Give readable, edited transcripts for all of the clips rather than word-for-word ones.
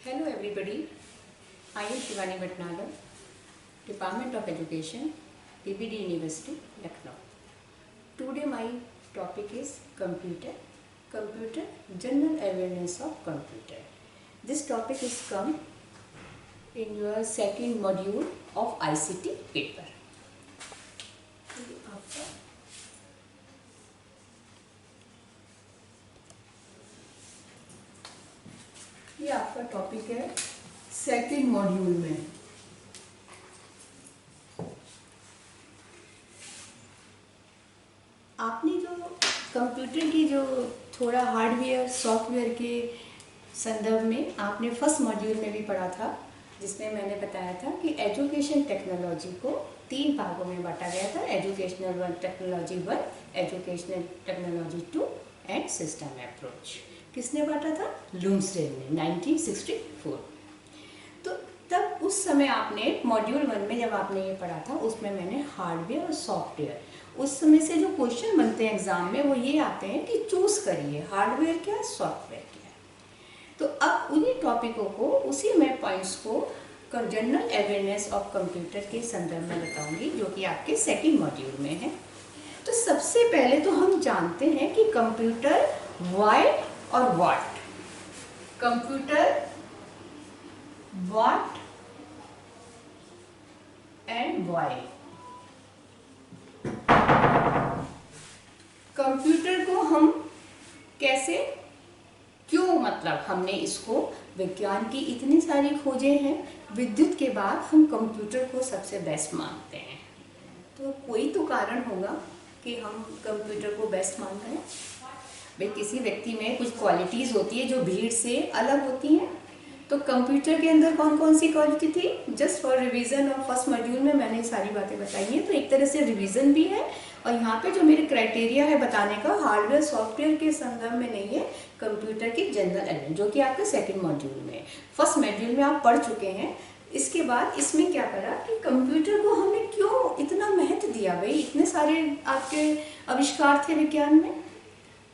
Hello everybody, I am Shivani Bhatnagar, Department of Education, PBD University, Lucknow. Today my topic is computer, general awareness of computer. This topic is come in your second module of ICT paper. ये आपका topic है second module में। आपने जो computer की जो थोड़ा hardware software के संदर्भ में आपने फर्स्ट मॉड्यूल में भी पढ़ा था, जिसमें मैंने बताया था कि एजुकेशन टेक्नोलॉजी को 3 भागों में बांटा गया था। Educational technology 1, educational technology 2 and system approach. किसने बांटा था? लूम्सडेल ने 1964। तो तब उस समय आपने मॉड्यूल 1 में जब आपने ये पढ़ा था, उसमें मैंने हार्डवेयर और सॉफ्टवेयर, उस समय से जो क्वेश्चन बनते हैं एग्जाम में वो ये आते हैं कि चूज करिए हार्डवेयर क्या सॉफ्टवेयर क्या। तो अब उन्हीं टॉपिकों को, उसी मैं पॉइंट्स को जनरल अवेयरनेस ऑफ कंप्यूटर के संदर्भ में बताऊंगी, जो कि आपके सेकंड मॉड्यूल में है। तो सबसे पहले तो हम जानते हैं कि कंप्यूटर व्हाई और what. Computer what and why. Computer को हम कैसे, क्यों, मतलब हमने इसको, विज्ञान की इतनी सारी खोजें हैं, विद्युत के बाद हम कंप्यूटर को सबसे बेस्ट मानते हैं। तो कोई तो कारण होगा कि हम कंप्यूटर को बेस्ट मान रहे हैं। भाई किसी व्यक्ति में कुछ क्वालिटीज़ होती है जो भीड़ से अलग होती हैं। तो कंप्यूटर के अंदर कौन कौन सी क्वालिटी थी? जस्ट फॉर रिवीजन और फर्स्ट मॉड्यूल में मैंने सारी बातें बताई हैं, तो एक तरह से रिवीजन भी है। और यहाँ पे जो मेरे क्राइटेरिया है बताने का, हार्डवेयर सॉफ्टवेयर के संदर्भ में नहीं है, कंप्यूटर की जनरल अवेयरनेस, जो कि आपके सेकंड मॉड्यूल में है। फर्स्ट मॉड्यूल में आप पढ़ चुके हैं। इसके बाद इसमें क्या करा कि कंप्यूटर को हमने क्यों इतना महत्व दिया? भाई इतने सारे आपके आविष्कार थे विज्ञान में,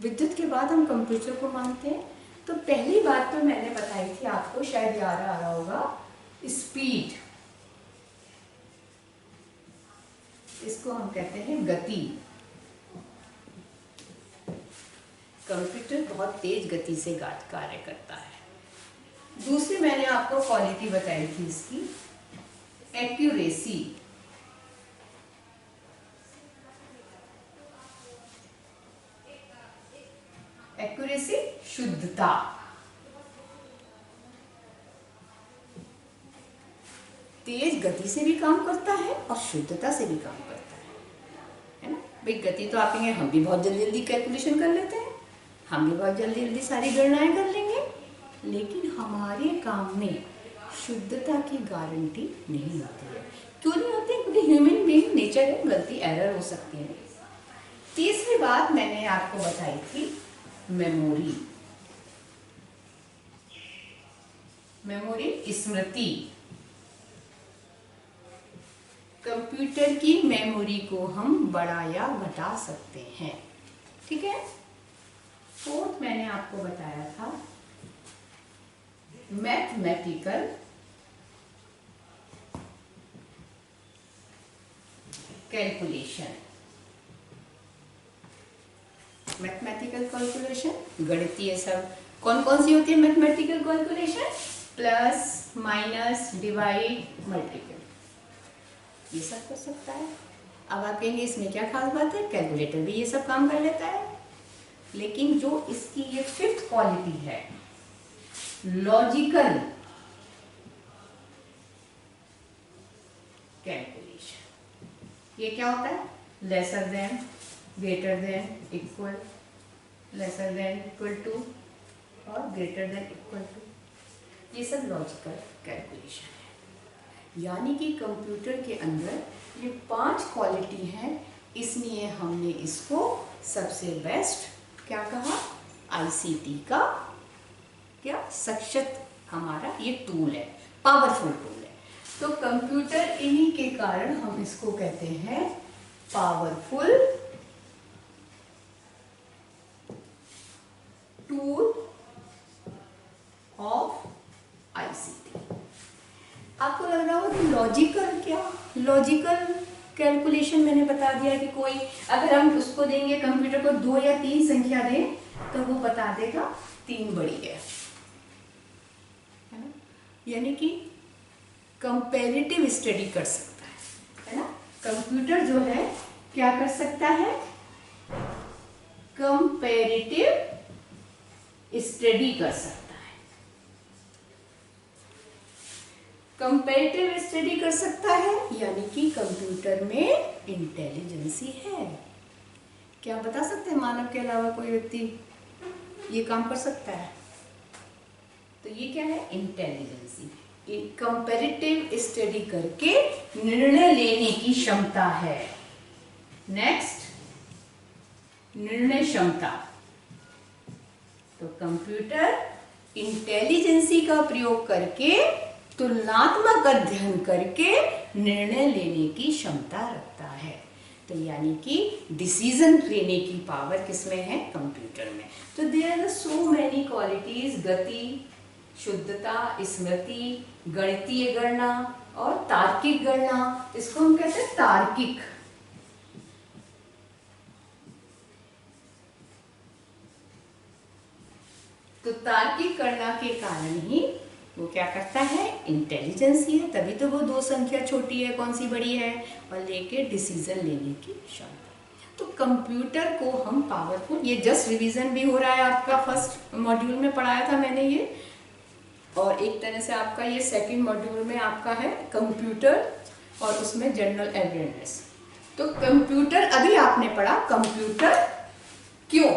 विद्युत के बाद हम कंप्यूटर को मानते हैं। तो पहली बात तो मैंने बताई थी आपको, शायद याद आ रहा होगा, स्पीड। इसको हम कहते हैं गति। कंप्यूटर बहुत तेज गति से कार्य करता है। दूसरी मैंने आपको क्वालिटी बताई थी इसकी, एक्यूरेसी। एक्यूरेसी शुद्धता। तेज गति से भी काम करता है और शुद्धता से भी काम करता है ना। भाई गति तो आप कहेंगे हम भी बहुत जल्दी जल्दी कैलकुलेशन कर लेते हैं, हम भी बहुत जल्दी जल्दी सारी गणनाएं कर लेंगे, लेकिन हमारे काम में शुद्धता की गारंटी नहीं होती है। क्यों नहीं होती? क्योंकि ह्यूमन बीइंग नेचर है, गलती एरर हो सकती है। तीसरी बात मैंने आपको बताई थी मेमोरी। मेमोरी स्मृति। कंप्यूटर की मेमोरी को हम बढ़ा या घटा सकते हैं, ठीक है। फोर्थ मैंने आपको बताया था मैथमेटिकल कैलकुलेशन। मैथमेटिकल कैलकुलेशन गणितीय सब कौन कौन सी होती है? Mathematical calculation, plus minus divide multiple, ये सब कर सकता है। अब आप कहेंगे इसमें क्या खास बात है? कैलकुलेटर भी ये सब काम कर लेता है। लेकिन जो इसकी ये फिफ्थ क्वालिटी है, लॉजिकल कैलकुलेशन, ये क्या होता है? Lesser than, greater than, equal, lesser than, equal to और ग्रेटर देन, इक्वल टू, ये सब लॉजिकल कैलकुलेशन है। यानी कि कंप्यूटर के अंदर ये 5 क्वालिटी हैं, इसलिए हमने इसको सबसे बेस्ट क्या कहा? आईसीटी का क्या सक्षम हमारा ये टूल है, पावरफुल टूल है। तो कंप्यूटर इन्हीं के कारण हम इसको कहते हैं पावरफुल टूल ऑफ लग रहा हो कि लॉजिकल, क्या लॉजिकल कैलकुलेशन मैंने बता दिया कि कोई अगर हम उसको देंगे कंप्यूटर को 2 या 3 संख्या दें तो वो बता देगा 3 बड़ी है ना। यानी कि कंपैरेटिव स्टडी कर सकता है ना। कंप्यूटर जो है क्या कर सकता है, कंपैरेटिव स्टडी कर सकता है, कंपैरेटिव स्टडी कर सकता है, यानी कि कंप्यूटर में इंटेलिजेंसी है। क्या बता सकते हैं मानव के अलावा कोई व्यक्ति ये काम कर सकता है? तो ये क्या है, इंटेलिजेंसी। कंपैरेटिव स्टडी करके निर्णय लेने की क्षमता है। नेक्स्ट, निर्णय क्षमता। तो कंप्यूटर इंटेलिजेंसी का प्रयोग करके तुलनात्मक अध्ययन करके निर्णय लेने की क्षमता रखता है। तो यानी कि डिसीजन लेने की पावर किसमें है, कंप्यूटर में। तो there are so many qualities, गति, शुद्धता, स्मृति, गणितीय गणना और तार्किक गणना। इसको हम कहते हैं तार्किक। तो तार्किक गणना के कारण ही वो क्या करता है, इंटेलिजेंसी है, तभी तो वो 2 संख्या छोटी है कौन सी बड़ी है और लेके डिसीजन लेने की क्षमता। तो कंप्यूटर को हम पावरफुल, ये जस्ट रिवीजन भी हो रहा है आपका, फर्स्ट मॉड्यूल में पढ़ाया था मैंने ये, और एक तरह से आपका ये सेकंड मॉड्यूल में आपका है कंप्यूटर और उसमें जनरल अवेयरनेस। तो कंप्यूटर अभी आपने पढ़ा, कंप्यूटर क्यों।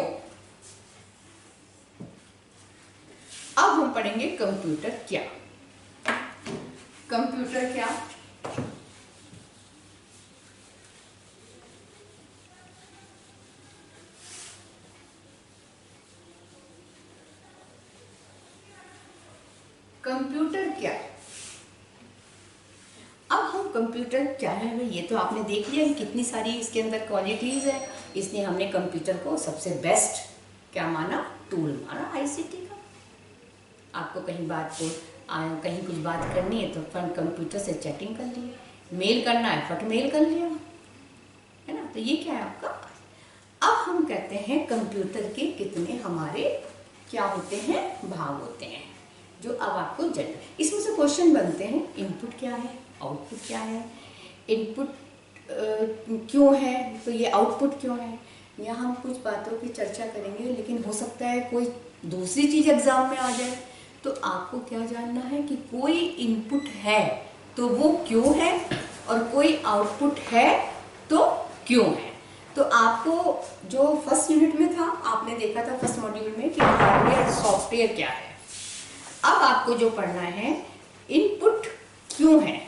अब हम पढ़ेंगे कंप्यूटर क्या। कंप्यूटर क्या, कंप्यूटर क्या। अब हम कंप्यूटर क्या है भाई, ये तो आपने देख लिया कि कितनी सारी इसके अंदर क्वालिटीज है, इसलिए हमने कंप्यूटर को सबसे बेस्ट क्या माना, टूल माना आईसीटी का। आपको कहीं कहीं कुछ बात करनी है तो फट कंप्यूटर से चैटिंग कर लिए, मेल करना है फट मेल कर लिया, है ना। तो ये क्या है आपका। अब हम कहते हैं कंप्यूटर के कितने हमारे क्या होते हैं, भाग होते हैं, जो अब आपको इसमें से क्वेश्चन बनते हैं। इनपुट क्या है, आउटपुट क्या है, इनपुट क्यों है, तो ये आउटपुट क्यों है। यहाँ हम कुछ बातों की चर्चा करेंगे, लेकिन हो सकता है कोई दूसरी चीज़ एग्जाम में आ जाए। तो आपको क्या जानना है कि कोई इनपुट है तो वो क्यों है, और कोई आउटपुट है तो क्यों है। तो आपको जो फर्स्ट यूनिट में था, आपने देखा था फर्स्ट मॉड्यूल में कि हार्डवेयर सॉफ्टवेयर क्या है। अब आपको जो पढ़ना है इनपुट क्यों है,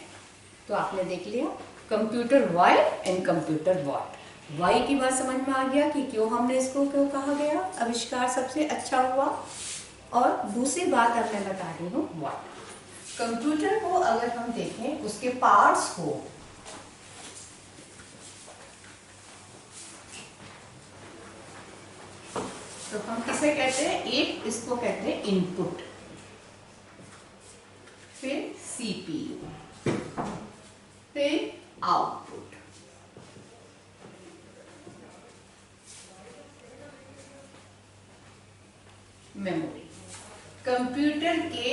तो आपने देख लिया computer why and computer what. Why की बात समझ में आ गया कि क्यों हमने इसको क्यों कहा गया, आविष्कार सबसे अच्छा हुआ। और दूसरी बात अब मैं बता रही हूँ व्हाट। कंप्यूटर को अगर हम देखें, उसके पार्ट्स को, तो हम किसे कहते हैं, एक इसको कहते हैं इनपुट, फिर सीपीयू, फिर आउटपुट। मेमोरी। कंप्यूटर के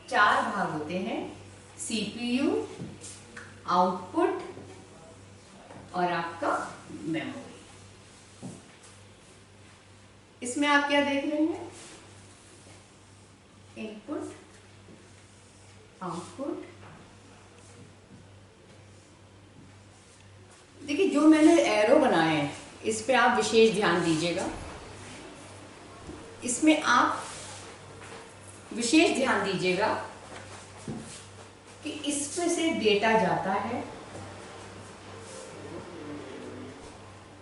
4 भाग होते हैं, सीपीयू, आउटपुट और आपका मेमोरी। इसमें आप क्या देख रहे हैं, इनपुट, आउटपुट। देखिए जो मैंने एरो बनाए हैं इस पे आप विशेष ध्यान दीजिएगा, इसमें आप विशेष ध्यान दीजिएगा कि इसमें से डेटा जाता है,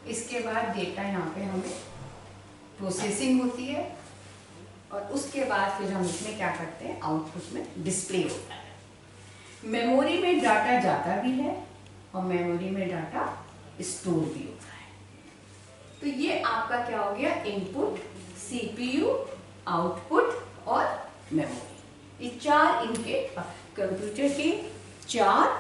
इसके बाद डेटा यहाँ पे हमें प्रोसेसिंग होती है, और उसके बाद फिर हम इसमें क्या करते हैं, आउटपुट में डिस्प्ले होता है। मेमोरी में डाटा जाता भी है और मेमोरी में डाटा स्टोर भी होता है। तो ये आपका क्या हो गया, इनपुट, सीपीयू, आउटपुट और मेमोरी। ये 4 इनके कंप्यूटर के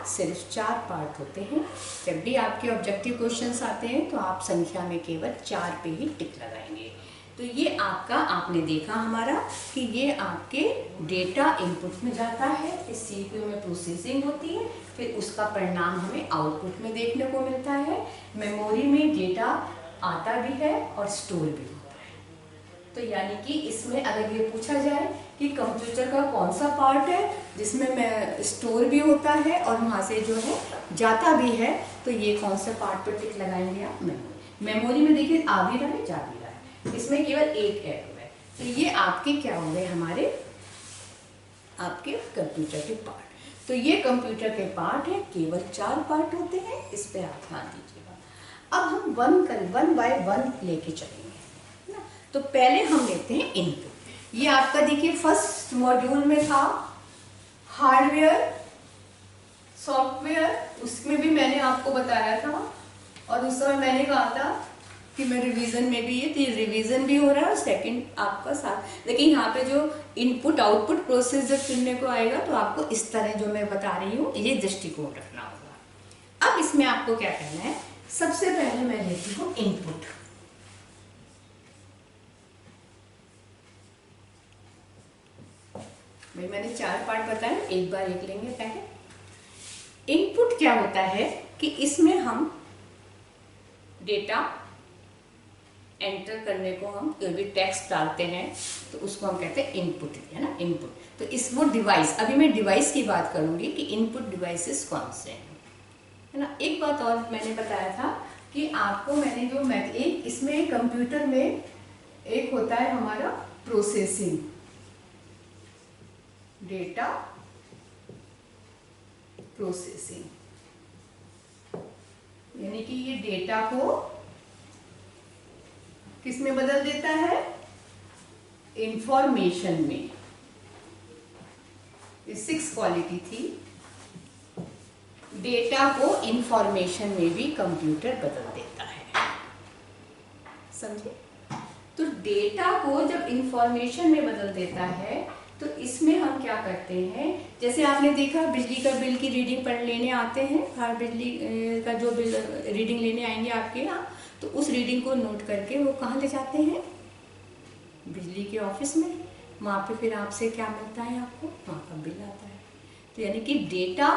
सिर्फ चार पार्ट होते हैं। जब भी आपके ऑब्जेक्टिव क्वेश्चंस आते हैं तो आप संख्या में केवल 4 पे ही टिक लगाएंगे। तो ये आपने देखा हमारा कि ये आपके डेटा इनपुट में जाता है, इस CPU में प्रोसेसिंग होती है, फिर उसका परिणाम हमें आउटपुट में देखने को मिलता है। मेमोरी में डेटा आता भी है और स्टोर भी होता है। तो यानी कि इसमें अगर ये पूछा जाए कि कंप्यूटर का कौन सा पार्ट है जिसमें स्टोर भी होता है और वहाँ से जो है जाता भी है, तो ये कौन से पार्ट पर टिक लगाएंगे आप? मेमोरी में देखिए आ भी रहा है, जा भी रहा है, इसमें केवल एक ऐड हुआ है। तो ये आपके क्या हो गए? हमारे आपके कंप्यूटर के पार्ट। तो ये कंप्यूटर के पार्ट है, केवल 4 पार्ट होते हैं, इस पे आप ध्यान दीजिएगा। अब हम वन बाय वन लेके चलेंगे ना। तो पहले हम लेते हैं इनपुट। ये आपका देखिए फर्स्ट मॉड्यूल में था हार्डवेयर सॉफ्टवेयर, उसमें भी मैंने आपको बताया था और उस समय मैंने कहा था कि मैं रिवीजन में भी ये रिवीजन भी हो रहा है और सेकंड आपका साथ। लेकिन यहाँ पे जो इनपुट आउटपुट प्रोसेस जब सुनने को आएगा तो आपको इस तरह जो मैं बता रही हूँ ये दृष्टिकोण रखना होगा। अब इसमें आपको क्या करना है? सबसे पहले मैं लेती हूँ इनपुट। भाई मैंने 4 पार्ट बताए, एक बार एक लेंगे पहले। इनपुट क्या होता है कि इसमें हम डेटा एंटर करने को हम कोई भी टेक्स्ट डालते हैं तो उसको हम कहते हैं इनपुट, है ना, इनपुट। तो इस वो डिवाइस, अभी मैं डिवाइस की बात करूंगी कि इनपुट डिवाइसेस कौन से हैं, है ना। एक बात और मैंने बताया था कि आपको मैंने जो एक इसमें कंप्यूटर में एक होता है हमारा प्रोसेसिंग, डेटा प्रोसेसिंग, यानी कि ये डेटा को किस में बदल देता है? इंफॉर्मेशन में। ये 6 क्वालिटी थी। डेटा को इंफॉर्मेशन में भी कंप्यूटर बदल देता है, समझे? तो डेटा को जब इंफॉर्मेशन में बदल देता है तो इसमें हम क्या करते हैं? जैसे आपने देखा बिजली का बिल की रीडिंग पढ़ लेने आते हैं, हर बिजली का जो बिल रीडिंग लेने आएंगे आपके यहाँ, तो उस रीडिंग को नोट करके वो कहाँ ले जाते हैं? बिजली के ऑफिस में। वहाँ पे फिर आपसे क्या मिलता है? आपको वहाँ का बिल आता है। तो यानी कि डेटा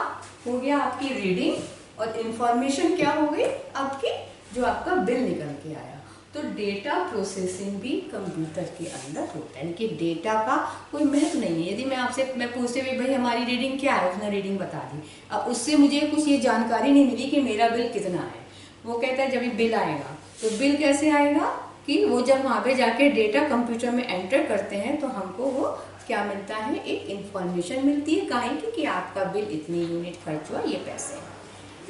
हो गया आपकी रीडिंग और इंफॉर्मेशन क्या हो गई? आपकी जो आपका बिल निकल के आया। तो डेटा प्रोसेसिंग भी कंप्यूटर के अंदर होता है, यानी कि डेटा का कोई महत्व नहीं है। यदि मैं पूछते हुए भाई हमारी रीडिंग क्या है, उसने रीडिंग बता दी, अब उससे मुझे कुछ ये जानकारी नहीं मिली कि मेरा बिल कितना है। वो कहता है जब बिल आएगा, तो बिल कैसे आएगा कि वो जब वहाँ पे जाके डेटा कंप्यूटर में एंटर करते हैं तो हमको वो क्या मिलता है? एक इंफॉर्मेशन मिलती है, काहे कि आपका बिल इतनी यूनिट खर्च हुआ, ये पैसे।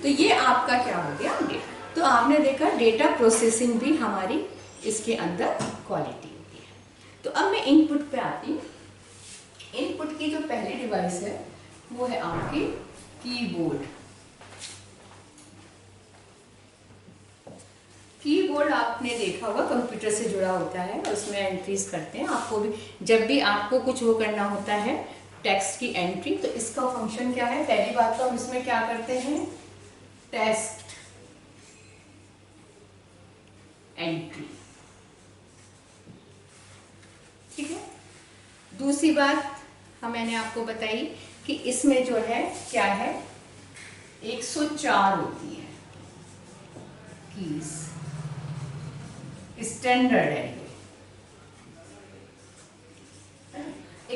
तो ये आपका क्या हो गया? डेटा। तो आपने देखा डेटा प्रोसेसिंग भी हमारी इसके अंदर क्वालिटी होती है। तो अब मैं इनपुट पे आती हूँ। इनपुट की जो पहली डिवाइस है वो है आपकी कीबोर्ड। कीबोर्ड आपने देखा होगा कंप्यूटर से जुड़ा होता है और उसमें एंट्रीज करते हैं। आपको भी जब भी आपको कुछ वो करना होता है टेक्स्ट की एंट्री, तो इसका फंक्शन क्या है? पहली बात तो हम इसमें क्या करते हैं? टेक्स्ट एंट्री, ठीक है। दूसरी बात मैंने आपको बताई कि इसमें जो है क्या है? 104 होती है कीज, स्टैंडर्ड है ये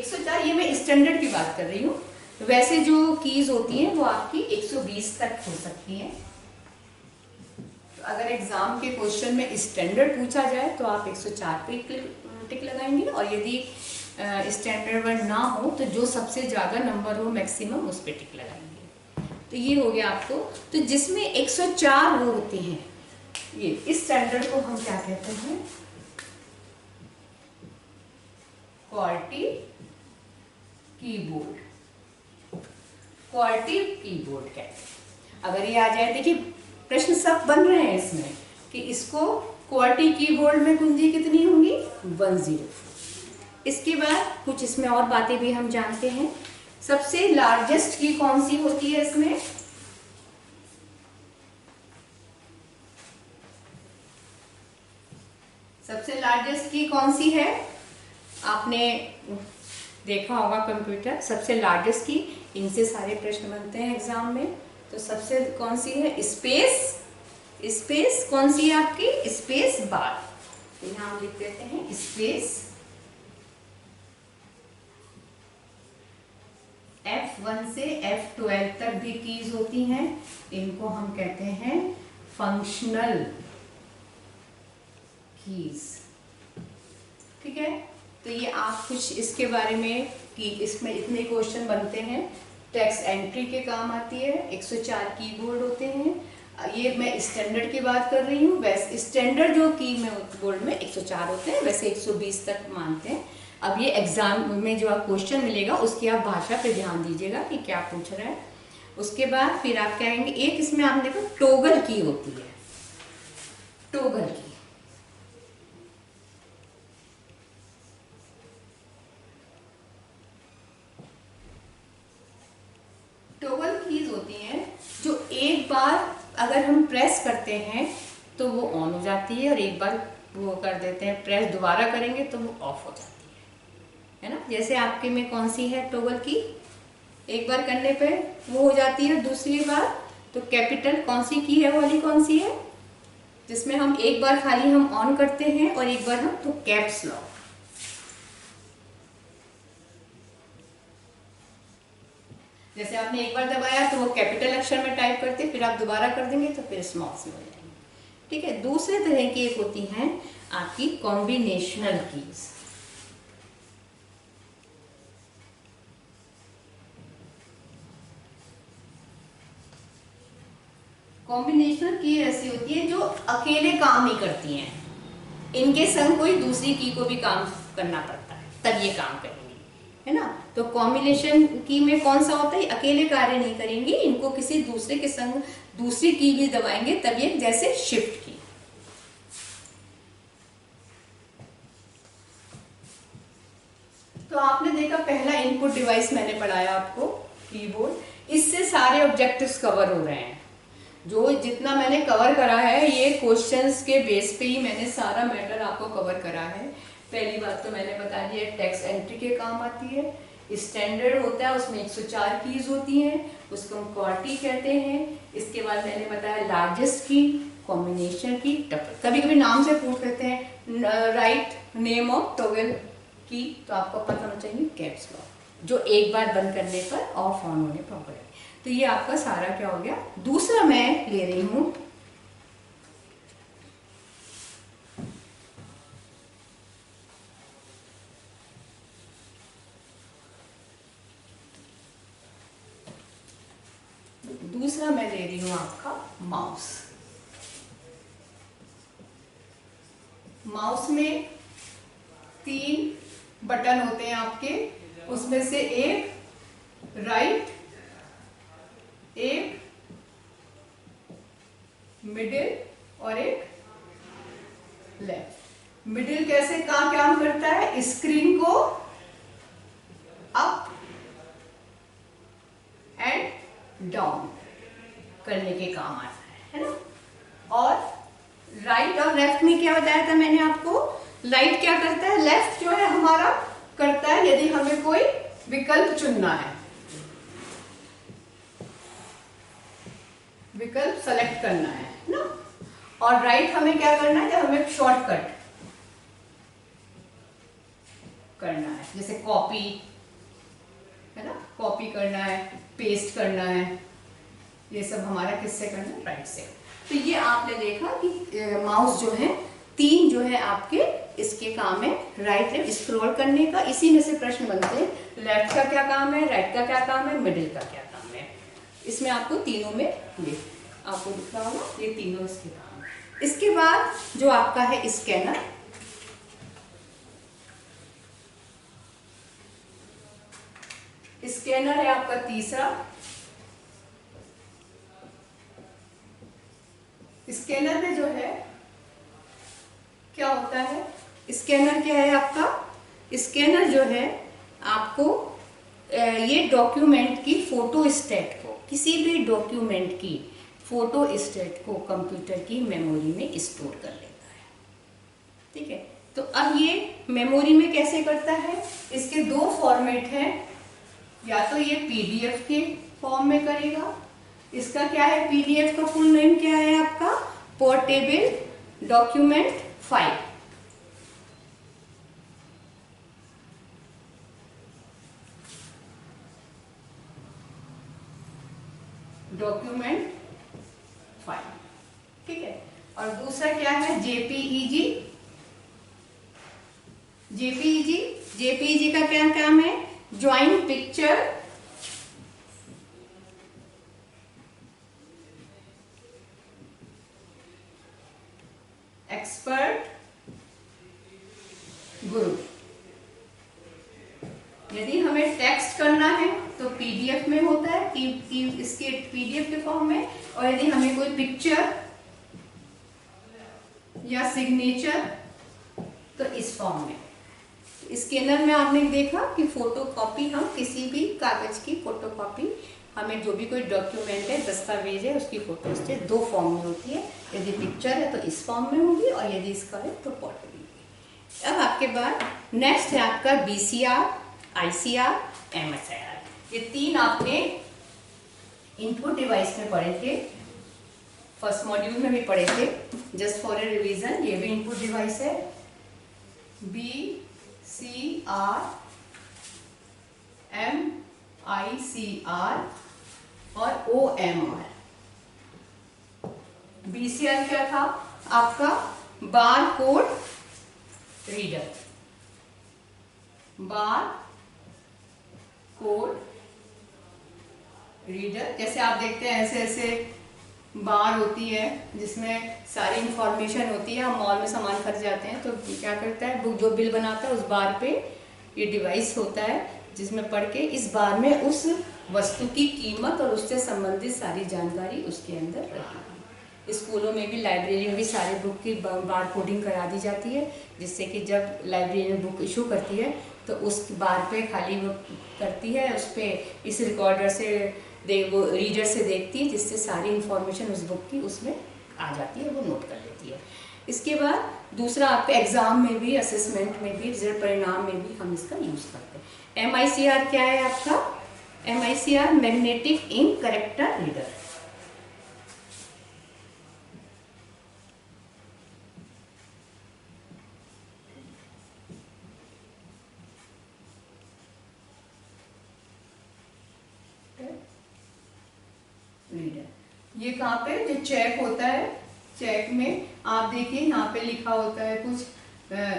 104। ये मैं स्टैंडर्ड की बात कर रही हूँ। वैसे जो कीज होती हैं वो आपकी 120 तक हो सकती हैं। तो अगर एग्जाम के क्वेश्चन में स्टैंडर्ड पूछा जाए तो आप 104 पे टिक लगाएंगे, और यदि स्टैंडर्ड वर्ड ना हो तो जो सबसे ज़्यादा नंबर हो मैक्सिमम उस पर टिक लगाएंगे। तो ये हो गया आपको। तो जिसमें 104 वो होते हैं, ये इस स्टैंडर्ड को हम क्या कहते हैं? Corti keyboard. क्वार्टी कीबोर्ड कहते हैं। अगर ये आ जाए, देखिए प्रश्न सब बन रहे हैं इसमें कि इसको क्वार्टी कीबोर्ड में कुंजी कितनी होंगी? 10। इसके बाद कुछ इसमें और बातें भी हम जानते हैं। सबसे लार्जेस्ट की कौन सी होती है इसमें? सबसे लार्जेस्ट की कौन सी है? आपने देखा होगा कंप्यूटर, सबसे लार्जेस्ट की, इनसे सारे प्रश्न बनते हैं एग्जाम में। तो सबसे कौन सी है? स्पेस। स्पेस कौन सी है आपकी? Space bar. तो यहाँ हम लिख देते हैं स्पेस। F1 से F12 तक भी कीज होती हैं, इनको हम कहते हैं फंक्शनल कीज। ठीक है, तो ये आप कुछ इसके बारे में कि इसमें इतने क्वेश्चन बनते हैं। टेक्स्ट एंट्री के काम आती है, 104 कीबोर्ड होते हैं। ये मैं स्टैंडर्ड की बात कर रही हूँ, वैसे स्टैंडर्ड जो की में बोर्ड में 104 होते हैं, वैसे 120 तक मानते हैं। अब ये एग्जाम में जो आप क्वेश्चन मिलेगा उसकी आप भाषा पे ध्यान दीजिएगा कि क्या पूछ रहा है। उसके बाद फिर आप कहेंगे, एक इसमें आप देखो टॉगल की होती है, टॉगल की। टॉगल कीज होती हैं जो एक बार अगर हम प्रेस करते हैं तो वो ऑन हो जाती है, और एक बार वो कर देते हैं प्रेस दोबारा करेंगे तो वो ऑफ हो जाती है ना। जैसे आपके में कौन सी है टॉगल की? एक बार करने पे वो हो जाती है, दूसरी बार तो कैपिटल कौन सी की है वाली कौन सी है? जिसमें हम एक बार खाली हम ऑन करते हैं और एक बार हम तो कैप्स लॉक। जैसे आपने एक बार दबाया तो वो कैपिटल अक्षर में टाइप करते, फिर आप दोबारा कर देंगे तो फिर स्मॉल से हो जाएंगे। ठीक है, दूसरे तरह की एक होती हैं आपकी कॉम्बिनेशनल कीज। कॉम्बिनेशनल की ऐसी होती है जो अकेले काम नहीं करती हैं, इनके संग कोई दूसरी की को भी काम करना पड़ता है तब ये काम करेंगी, है ना। तो कॉम्बिनेशन की में कौन सा होता है? अकेले कार्य नहीं करेंगी, इनको किसी दूसरे के संग दूसरी की भी दबाएंगे तब ये, जैसे शिफ्ट की। तो आपने देखा पहला इनपुट डिवाइस मैंने पढ़ाया आपको कीबोर्ड, इससे सारे ऑब्जेक्टिव्स कवर हो रहे हैं। जो जितना मैंने कवर करा है ये क्वेश्चंस के बेस पे ही मैंने सारा मैटर आपको कवर करा है। पहली बात तो मैंने बता दिया टेक्स्ट एंट्री के काम आती है, स्टैंडर्ड होता है उसमें 104 कीज होती हैं, उसको हम क्वार्टी कहते हैं। इसके बाद मैंने बताया लार्जेस्ट की, कॉम्बिनेशन की, टपल। कभी कभी नाम से पूछ लेते हैं, राइट नेम ऑफ टॉगल की, तो आपको पता होना चाहिए कैप्स लॉक, जो एक बार बंद करने पर ऑफ ऑन होने पर होगा। तो ये आपका सारा क्या हो गया। दूसरा मैं ले रही हूं आपका माउस। माउस में 3 बटन होते हैं आपके, उसमें से एक राइट, एक मिडिल और एक लेफ्ट। मिडिल कैसे काम करता है? स्क्रीन को अप एंड डाउन करने के काम आता है ना। और राइट और लेफ्ट में क्या बताया था मैंने आपको? राइट क्या करता है? लेफ्ट जो है हमारा करता है यदि हमें कोई विकल्प चुनना है, विकल्प सेलेक्ट करना है ना। और राइट हमें क्या करना है? जब हमें शॉर्टकट करना है, जैसे कॉपी है ना, कॉपी करना है, पेस्ट करना है, ये सब हमारा किससे करना है? राइट से। तो ये आपने देखा कि माउस जो है 3 जो है आपके इसके काम है, राइट लेफ्ट स्क्रॉल करने का। इसी में से प्रश्न बनते हैं, लेफ्ट का क्या काम है, राइट का क्या काम है, मिडिल का क्या काम है। इसमें आपको तीनों में ये आपको दिख रहा होगा, ये तीनों इसके काम है। इसके बाद जो आपका है स्कैनर, स्कैनर है आपका तीसरा। स्कैनर में जो है क्या होता है? स्कैनर क्या है आपका? स्कैनर जो है आपको ये डॉक्यूमेंट की फोटो स्टेट को, किसी भी डॉक्यूमेंट की फोटो स्टेट को कंप्यूटर की मेमोरी में स्टोर कर लेता है। ठीक है, तो अब ये मेमोरी में कैसे करता है, इसके दो फॉर्मेट हैं, या तो ये पीडीएफ के फॉर्म में करेगा, इसका क्या है, पीडीएफ का फुल नेम क्या है आपका, portable document file. Document file, ठीक है। और दूसरा क्या है, जेपीईजी। जेपीईजी, जेपीईजी का क्या काम है, ज्वाइंट पिक्चर एक्सपर्ट ग्रुप। यदि हमें टेक्स्ट करना है तो पीडीएफ में होता है कि इसके पीडीएफ के फॉर्म में, और यदि हमें कोई पिक्चर या सिग्नेचर तो इस फॉर्म में। स्कैनर में आपने देखा कि फोटोकॉपी, हम किसी भी कागज की फोटोकॉपी, हमें जो भी कोई डॉक्यूमेंट है, दस्तावेज है, उसकी फोटो स्टेट दो फॉर्म में होती है। यदि पिक्चर है तो इस फॉर्म में होगी, और यदि इसका है तो पोर्टेबल होगी। अब आपके बाद नेक्स्ट है आपका बीसीआर, आईसीआर, एमएसआईआर। ये तीन आपने इनपुट डिवाइस में पढ़े थे, फर्स्ट मॉड्यूल में भी पढ़े थे। जस्ट फॉर ए रिवीजन, ये भी इनपुट डिवाइस है, बी सी आर, एम आई सी आर और ओ एम आर। बीसीआर क्या था आपका, bar code reader, bar code reader. जैसे आप देखते हैं ऐसे ऐसे बार होती है जिसमें सारी इंफॉर्मेशन होती है, हम मॉल में सामान खरीद जाते हैं तो क्या करता है, बुक जो बिल बनाता है उस बार पे ये डिवाइस होता है जिसमें पढ़ के इस बार में उस वस्तु की कीमत और उससे संबंधित सारी जानकारी उसके अंदर रहेगी। स्कूलों में भी, लाइब्रेरी में भी सारे बुक की बार कोडिंग करा दी जाती है, जिससे कि जब लाइब्रेरी में बुक इशू करती है तो उस बार पे खाली वो करती है, उस पर इस रिकॉर्डर से वो रीडर से देखती है, जिससे सारी इंफॉर्मेशन उस बुक की उसमें आ जाती है, वो नोट कर लेती है। इसके बाद दूसरा आपके एग्जाम में भी, असेसमेंट में भी, रिजल्ट परिणाम में भी हम इसका यूज करते हैं। एमआईसीआर क्या है आपका, MICR magnetic ink character reader. Reader ये कहाँ पे, जो चेक होता है, चेक में आप देखिए यहाँ पे लिखा होता है कुछ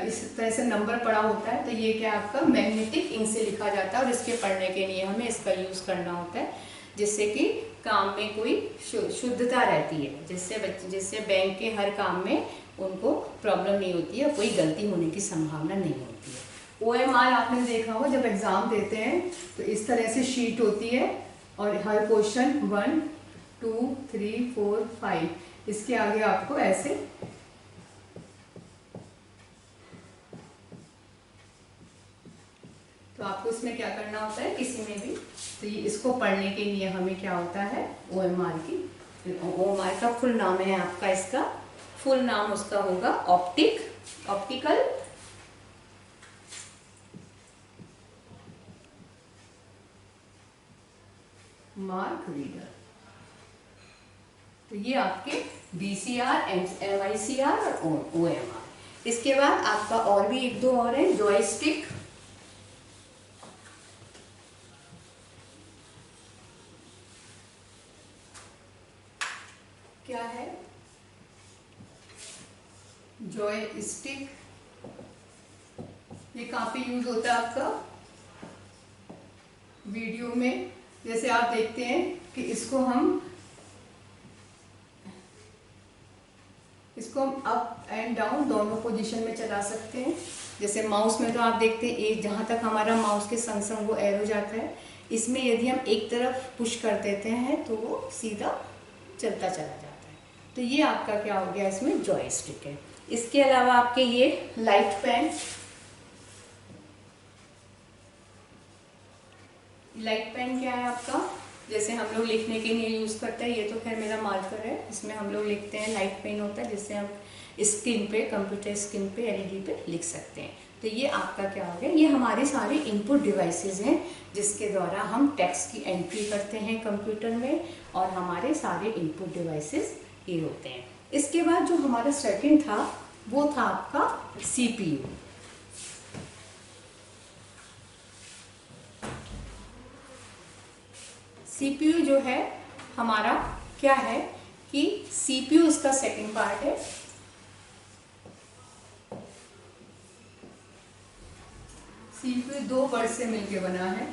इस तरह से नंबर पड़ा होता है, तो ये क्या आपका मैग्नेटिक इंक से लिखा जाता है, और इसके पढ़ने के लिए हमें इसका यूज करना होता है, जिससे कि काम में कोई शुद्धता रहती है, जिससे बैंक के हर काम में उनको प्रॉब्लम नहीं होती है, कोई गलती होने की संभावना नहीं होती है। ओएमआर आपने देखा हो, जब एग्जाम देते हैं तो इस तरह से शीट होती है, और हर क्वेश्चन 1 2 3 4 5 इसके आगे आपको ऐसे तो आपको इसमें क्या करना होता है, किसी में भी, तो ये इसको पढ़ने के लिए हमें क्या होता है, ओएमआर की, ओएमआर का फुल नाम है आपका, इसका फुल नाम उसका होगा ऑप्टिकल मार्क रीडर। तो ये आपके बीसीआर, एमआईसीआर और ओएमआर। इसके बाद आपका और भी एक दो और है, जॉयस्टिक, क्या है, जॉयस्टिक, ये कहाँ पे यूज होता है आपका, वीडियो में। जैसे आप देखते हैं कि इसको हम अप एंड डाउन दोनों पोजीशन में चला सकते हैं। जैसे माउस में तो आप देखते हैं एक, जहाँ तक हमारा माउस के संग संग वो एरो जाता है, इसमें यदि हम एक तरफ पुश कर देते हैं तो वो सीधा चलता चला जाता है। तो ये आपका क्या हो गया, इसमें जॉयस्टिक है। इसके अलावा आपके ये लाइट पेन, लाइट पेन क्या है आपका, जैसे हम लोग लिखने के लिए यूज़ करते हैं, ये तो खैर मेरा मार्कर है, इसमें हम लोग लिखते हैं, लाइट पेन होता है जिससे हम स्क्रीन पे, कंप्यूटर स्क्रीन पे, एलईडी पे लिख सकते हैं। तो ये आपका क्या हो गया, ये हमारे सारे इनपुट डिवाइसेस हैं जिसके द्वारा हम टेक्स्ट की एंट्री करते हैं कंप्यूटर में, और हमारे सारे इनपुट डिवाइसेस ये होते हैं। इसके बाद जो हमारा सेकंड था वो था आपका सीपीयू। सीपीयू जो है हमारा क्या है कि सीपीयू इसका सेकंड पार्ट है। सीपीयू दो वर्ड से मिलके बना है,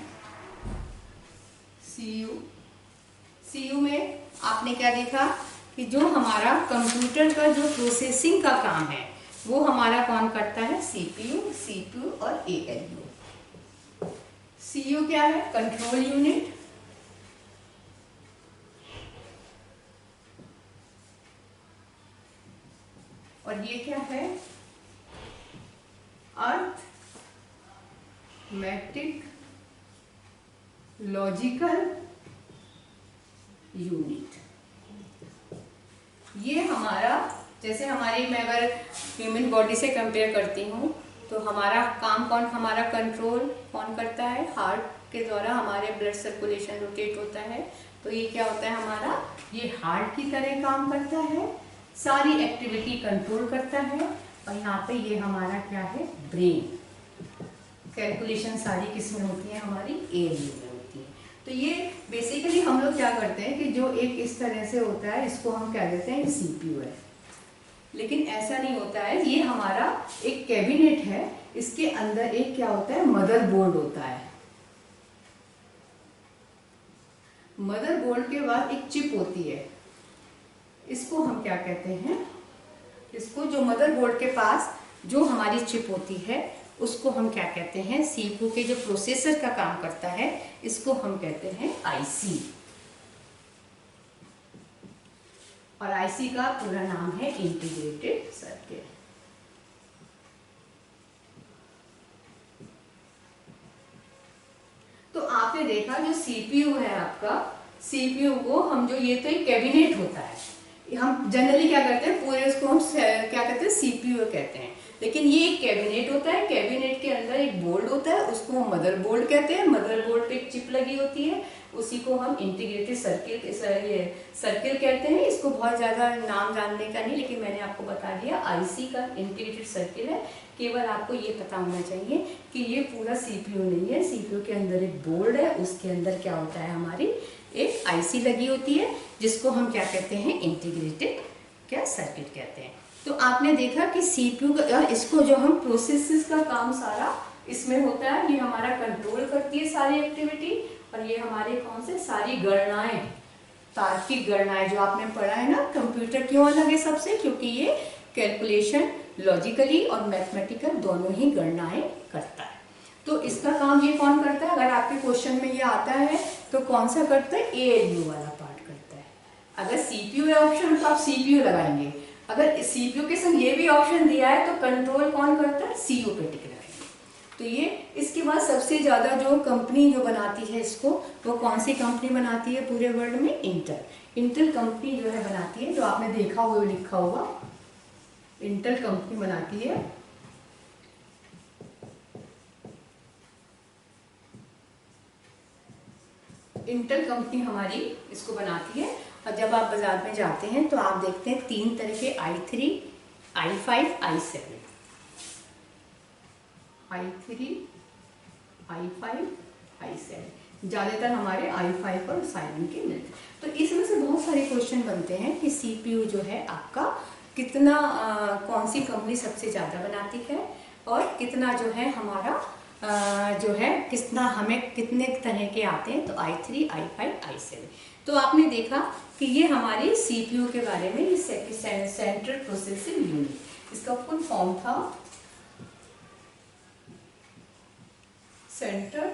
सीयू। सीयू में आपने क्या देखा कि जो हमारा कंप्यूटर का जो प्रोसेसिंग का काम है वो हमारा कौन करता है, सीपीयू, सीपीयू और एएलयू। सीयू क्या है, कंट्रोल यूनिट। और ये क्या है, अर्थमेटिक लॉजिकल यूनिट। ये हमारा, जैसे हमारी, मैं अगर ह्यूमन बॉडी से कंपेयर करती हूँ तो हमारा काम कौन, हमारा कंट्रोल कौन करता है, हार्ट के द्वारा हमारे ब्लड सर्कुलेशन रोटेट होता है। तो ये क्या होता है हमारा, ये हार्ट की तरह काम करता है, सारी एक्टिविटी कंट्रोल करता है। और यहाँ पे ये हमारा क्या है, ब्रेन। कैलकुलेशन सारी किसमें होती है, हमारी एएलयू में होती है। तो ये बेसिकली हम लोग क्या करते हैं कि जो एक इस तरह से होता है इसको हम क्या कहते हैं, सीपीयू है। लेकिन ऐसा नहीं होता है, ये हमारा एक कैबिनेट है, इसके अंदर एक क्या होता है, मदरबोर्ड होता है। मदरबोर्ड के बाद एक चिप होती है, इसको हम क्या कहते हैं, इसको जो मदरबोर्ड के पास जो हमारी चिप होती है उसको हम क्या कहते हैं, सीपीयू के जो प्रोसेसर का काम करता है इसको हम कहते हैं आईसी। और आईसी का पूरा नाम है इंटीग्रेटेड सर्किट। तो आपने देखा जो सीपीयू है आपका, सीपीयू को हम जो, ये तो एक कैबिनेट होता है, हम जनरली क्या करते हैं, पूरे उसको हम क्या कहते हैं, सीपीयू कहते हैं। लेकिन ये एक कैबिनेट होता है, कैबिनेट के अंदर एक बोर्ड होता है, उसको हम मदरबोर्ड कहते हैं। मदरबोर्ड पे एक चिप लगी होती है, उसी को हम इंटीग्रेटेड सर्किट, ये सर्किल कहते हैं। इसको बहुत ज़्यादा नाम जानने का नहीं, लेकिन मैंने आपको बता दिया आईसी का इंटीग्रेटेड सर्किल है। केवल आपको ये पता होना चाहिए कि ये पूरा सीपीयू नहीं है, सीपीयू के अंदर एक बोर्ड है, उसके अंदर क्या होता है, हमारी एक आईसी लगी होती है जिसको हम क्या कहते हैं, इंटीग्रेटेड क्या सर्किट कहते हैं। तो आपने देखा कि सीपीयू का, इसको जो हम प्रोसेसेस का काम सारा इसमें होता है, ये हमारा कंट्रोल करती है सारी एक्टिविटी। और ये हमारे कौन से सारी गणनाएं, तार्किक गणनाएं जो आपने पढ़ा है ना, कंप्यूटर क्यों अलग है सबसे, क्योंकि ये कैलकुलेशन लॉजिकली और मैथमेटिकल दोनों ही गणनाएं करता है। तो इसका काम ये कौन करता है, अगर आपके क्वेश्चन में ये आता है तो कौन सा करता है, एएलयू वाला पार्ट करता है। अगर सीपीयू है ऑप्शन तो आप सीपीयू लगाएंगे, अगर सीपीयू के संग ये भी ऑप्शन दिया है तो कंट्रोल कौन करता है, सीयू पे टिक रहा है। तो ये, इसके बाद सबसे ज़्यादा जो कंपनी जो बनाती है इसको, वो कौन सी कंपनी बनाती है पूरे वर्ल्ड में, इंटेल। इंटेल कंपनी जो है बनाती है, जो आपने देखा हुआ लिखा हुआ, इंटेल कंपनी बनाती है। इंटेल कंपनी हमारी इसको बनाती है। और जब आप बाजार में जाते हैं तो आप देखते हैं 3 तरह के i3, i5, i7, i3, i5, i7, ज़्यादातर हमारे i5 और 7 के मिलते हैं। तो इसमें से बहुत सारे क्वेश्चन बनते हैं कि सीपीयू जो है आपका कितना, कौन सी कंपनी सबसे ज़्यादा बनाती है, और कितना जो है हमारा जो है कितना, हमें कितने तरह के आते हैं, तो i3, i5, i7। तो आपने देखा कि ये हमारी सीपीयू के बारे में, ये सेंट्रल प्रोसेसिंग यूनिट, इसका फुल फॉर्म था सेंट्रल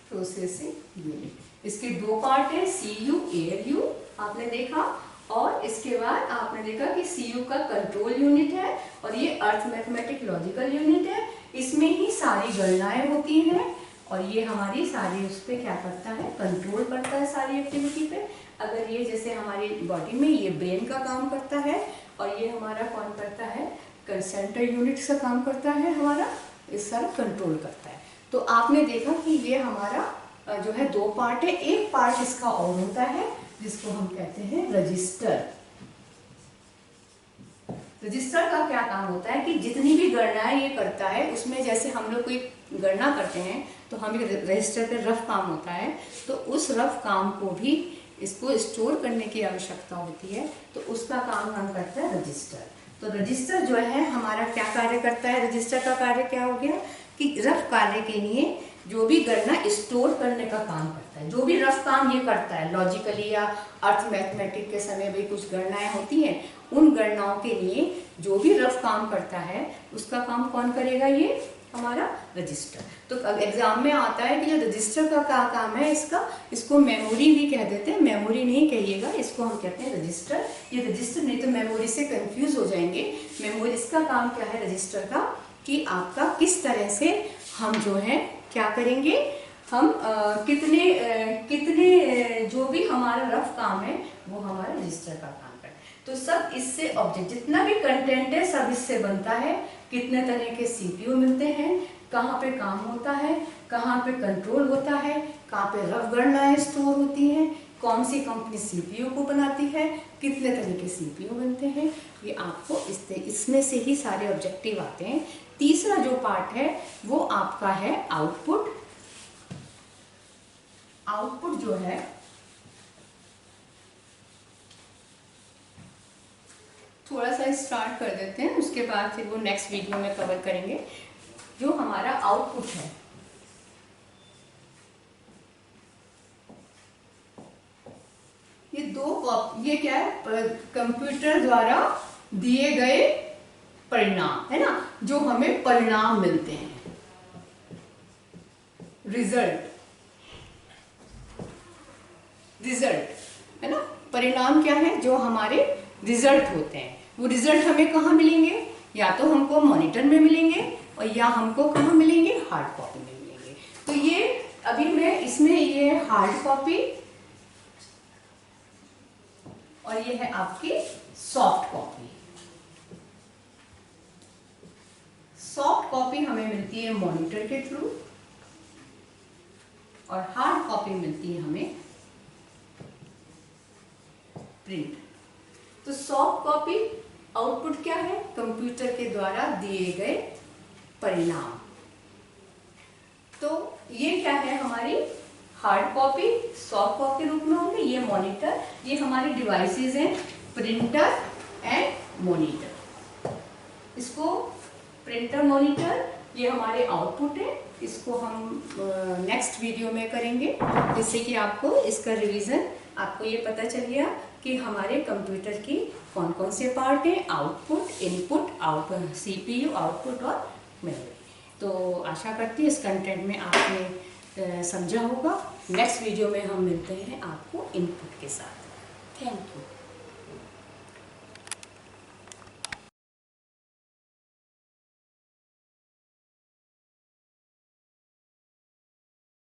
प्रोसेसिंग यूनिट। इसके 2 पार्ट है, सीयू, एएलयू आपने देखा, और इसके बाद आपने देखा कि सीयू का कंट्रोल यूनिट है, और ये अर्थ मैथमेटिक लॉजिकल यूनिट है। इसमें ही सारी गणनाएं होती हैं और ये हमारी सारी उस पर क्या करता है, कंट्रोल करता है सारी एक्टिविटी पे। अगर ये जैसे हमारी बॉडी में ये ब्रेन का काम करता है और ये हमारा कौन करता है, सेंट्रल यूनिट्स का काम करता है हमारा, इस सारा कंट्रोल करता है। तो आपने देखा कि ये हमारा जो है दो पार्ट है। एक पार्ट इसका और होता है जिसको हम कहते हैं रजिस्टर। रजिस्टर का क्या काम होता है कि जितनी भी गणनाएं ये करता है उसमें जैसे हम लोग कोई गणना करते हैं तो हमें रजिस्टर पे रफ काम होता है, तो उस रफ काम को भी इसको स्टोर करने की आवश्यकता होती है, तो उसका काम हम करता है रजिस्टर। तो रजिस्टर जो है हमारा क्या कार्य करता है, रजिस्टर का कार्य क्या हो गया कि रफ कार्य के लिए जो भी गणना स्टोर करने का काम करता है, जो भी रफ काम ये करता है लॉजिकली या अर्थ मैथमेटिक के समय भी कुछ गणनाएं होती हैं, उन गणनाओं के लिए जो भी रफ काम करता है उसका काम कौन करेगा, ये हमारा रजिस्टर। तो एग्जाम में आता है कि जो रजिस्टर का क्या काम है, इसको मेमोरी भी कह देते हैं, मेमोरी नहीं कहिएगा, इसको हम कहते हैं रजिस्टर। ये रजिस्टर नहीं तो मेमोरी से कंफ्यूज हो जाएंगे। मेमोरी, इसका काम क्या है रजिस्टर का कि आपका किस तरह से हम जो है क्या करेंगे, हम कितने जो भी हमारा रफ काम है वो हमारा रजिस्टर का काम है। तो सब इससे ऑब्जेक्ट जितना भी कंटेंट है सब इससे बनता है। कितने तरह के सीपीयू मिलते हैं, कहाँ पे काम होता है, कहाँ पे कंट्रोल होता है, कहाँ पे रफ गणनाएं स्टोर होती हैं, कौन सी कंपनी सीपीयू को बनाती है, कितने तरह के सीपीयू बनते हैं, ये आपको इसमें से ही सारे ऑब्जेक्टिव आते हैं। तीसरा जो पार्ट है वो आपका है आउटपुट। आउटपुट जो है थोड़ा सा स्टार्ट कर देते हैं, उसके बाद फिर वो नेक्स्ट वीडियो में कवर करेंगे। जो हमारा आउटपुट है, ये क्या है, कंप्यूटर द्वारा दिए गए परिणाम है ना, जो हमें परिणाम मिलते हैं, रिजल्ट है ना। परिणाम क्या है, जो हमारे रिजल्ट होते हैं, वो रिजल्ट हमें कहाँ मिलेंगे, या तो हमको मॉनिटर में मिलेंगे और या हमको कहाँ मिलेंगे, हार्ड कॉपी में मिलेंगे। तो ये अभी मैं इसमें ये हार्ड कॉपी और ये है आपकी सॉफ्ट कॉपी। सॉफ्ट कॉपी हमें मिलती है मॉनिटर के थ्रू और हार्ड कॉपी मिलती है हमें प्रिंट। तो सॉफ्ट कॉपी आउटपुट क्या है, कंप्यूटर के द्वारा दिए गए परिणाम। तो ये क्या है हमारी हार्ड कॉपी, सॉफ्ट कॉपी के रूप में होंगे। ये मॉनिटर, ये हमारी डिवाइसेस हैं, प्रिंटर एंड मॉनिटर। इसको प्रिंटर, मॉनिटर, ये हमारे आउटपुट है। इसको हम नेक्स्ट वीडियो में करेंगे, जिससे कि आपको इसका रिवीजन, आपको ये पता चल गया कि हमारे कंप्यूटर की कौन कौन से पार्ट हैं, आउटपुट, इनपुट, सीपीयू, आउटपुट और मेमोरी। तो आशा करती हूँ इस कंटेंट में आपने समझा होगा। नेक्स्ट वीडियो में हम मिलते हैं आपको इनपुट के साथ। Thank you.